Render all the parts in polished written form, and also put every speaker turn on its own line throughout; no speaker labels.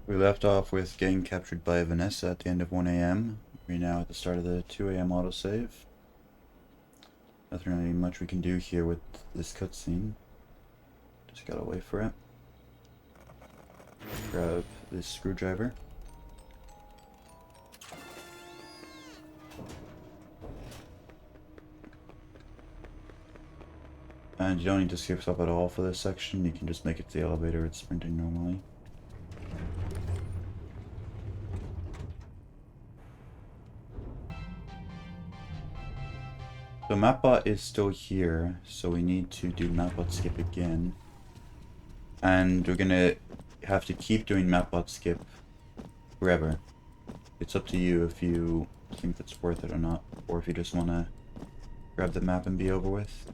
We left off with getting captured by Vanessa at the end of 1 AM. We're now at the start of the 2 AM autosave. Nothing really much we can do here with this cutscene. Just gotta wait for it. Grab this screwdriver. And you don't need to skip stuff at all for this section. You can just make it to the elevator. It's sprinting normally. So mapbot is still here, so we need to do mapbot skip again. And we're gonna have to keep doing mapbot skip forever. It's up to you if you think that's worth it or not, or if you just want to grab the map and be over with.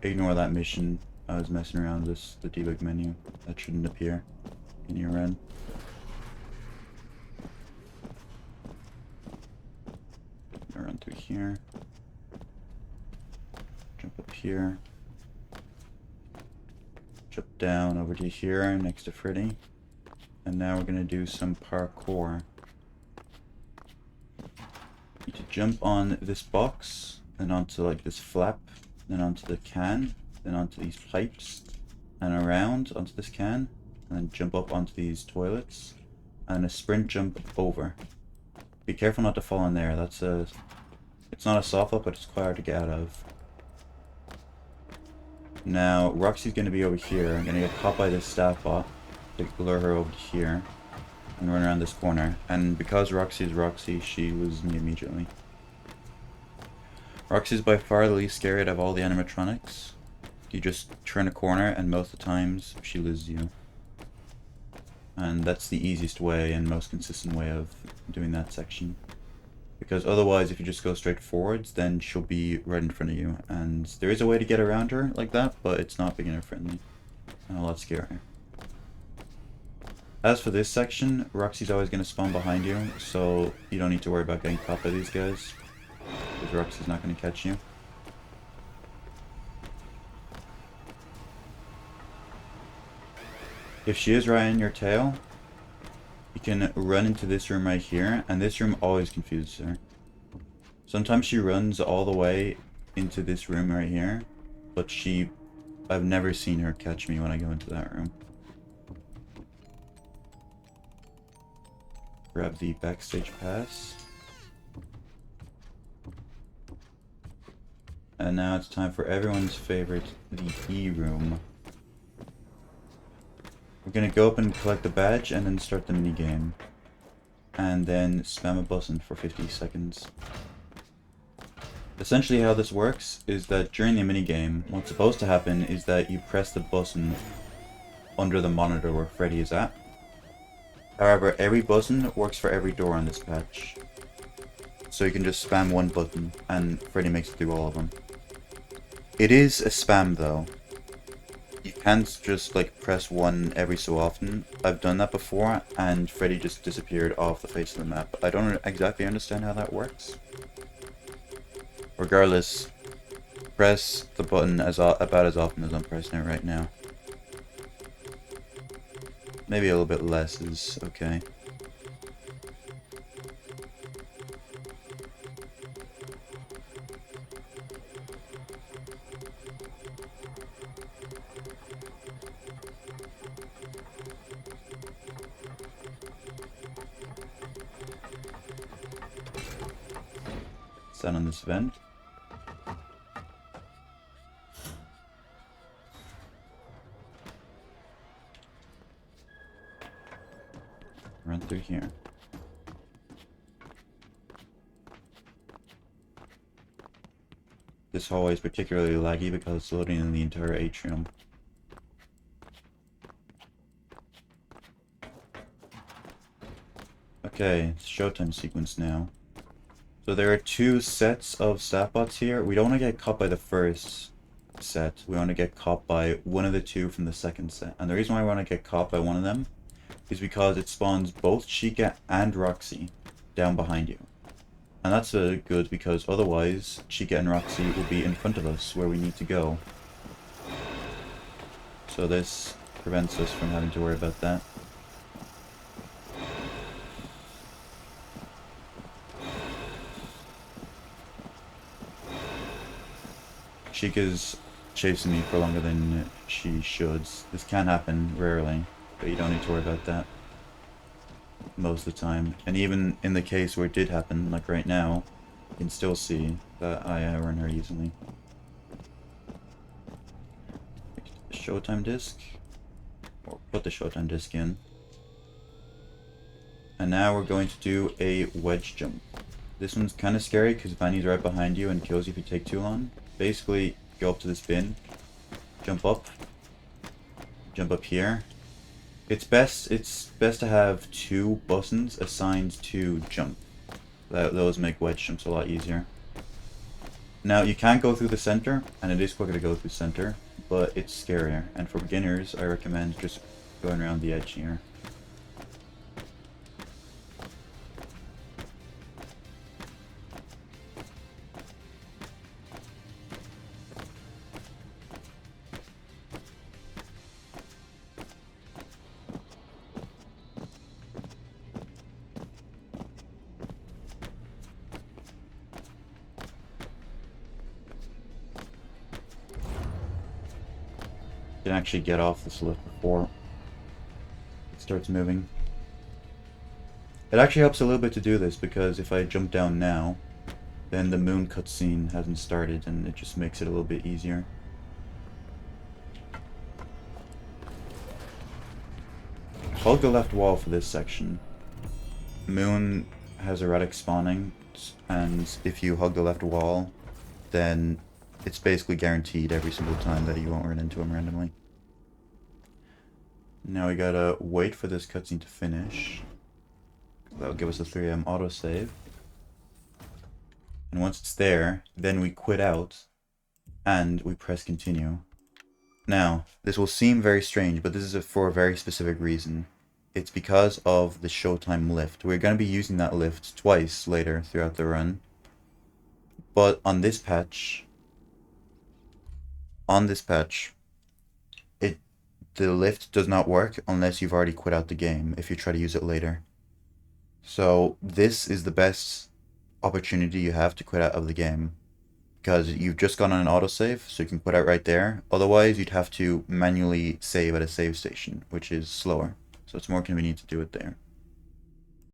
Ignore that mission. I was messing around with the debug menu. That shouldn't appear in your run. Gonna run through here. Jump up here. Jump down over to here next to Freddy. And now we're gonna do some parkour. You need to jump on this box, and onto like this flap, then onto the can, then onto these pipes, and around onto this can, and then jump up onto these toilets, and a sprint jump over. Be careful not to fall in there. It's not a soft up, but it's quite hard to get out of. Now Roxy's gonna be over here. I'm gonna get caught by this staff bot to lure her over to here and run around this corner. And because Roxy is Roxy, she loses me immediately. Roxy's by far the least scary out of all the animatronics. You just turn a corner and most of the times she loses you. And that's the easiest way and most consistent way of doing that section. Because otherwise, if you just go straight forwards, then she'll be right in front of you. And there is a way to get around her like that, but it's not beginner friendly and a lot scarier. As for this section, Roxy's always going to spawn behind you, so you don't need to worry about getting caught by these guys. Because Roxy's not going to catch you. If she is right in your tail, you can run into this room right here, and this room always confuses her. Sometimes she runs all the way into this room right here, but I've never seen her catch me when I go into that room. Grab the backstage pass. And now it's time for everyone's favorite, the E room. We're gonna go up and collect the badge and then start the minigame. And then spam a button for 50 seconds. Essentially how this works is that during the minigame, what's supposed to happen is that you press the button under the monitor where Freddy is at. However, every button works for every door on this patch. So you can just spam one button and Freddy makes it through all of them. It is a spam though. You can't just like press one every so often. I've done that before and Freddy just disappeared off the face of the map. I don't exactly understand how that works. Regardless, press the button about as often as I'm pressing it right now. Maybe a little bit less is okay. Stand on this vent. Run through here. This hallway is particularly laggy because it's loading in the entire atrium. Okay, it's showtime sequence now. So there are two sets of staff bots here. We don't want to get caught by the first set. We want to get caught by one of the two from the second set. And the reason why we want to get caught by one of them is because it spawns both Chica and Roxy down behind you. And that's good because otherwise Chica and Roxy will be in front of us where we need to go. So this prevents us from having to worry about that. Chica's chasing me for longer than she should. This can happen rarely, but you don't need to worry about that most of the time. And even in the case where it did happen, like right now, you can still see that I outrun her easily. Showtime disc, or put the showtime disc in. And now we're going to do a wedge jump. This one's kind of scary because Vanny's right behind you and kills you if you take too long. Basically, go up to this bin, jump up here. It's best to have 2 buttons assigned to jump. Those make wedge jumps a lot easier. Now you can go through the center, and it is quicker to go through center, but it's scarier. And for beginners, I recommend just going around the edge here. You can actually get off this lift before it starts moving. It actually helps a little bit to do this because if I jump down now, then the moon cutscene hasn't started and it just makes it a little bit easier. Hold the left wall for this section. Moon has erratic spawning, and if you hug the left wall, then it's basically guaranteed every single time that you won't run into him randomly. Now we gotta wait for this cutscene to finish. That'll give us a 3AM autosave. And once it's there, then we quit out and we press continue. Now, this will seem very strange, but this is for a very specific reason. It's because of the showtime lift. We're going to be using that lift twice later throughout the run. But on this patch, the lift does not work unless you've already quit out the game if you try to use it later. So this is the best opportunity you have to quit out of the game, because you've just gone on an autosave, so you can quit out right there. Otherwise, you'd have to manually save at a save station, which is slower. So it's more convenient to do it there.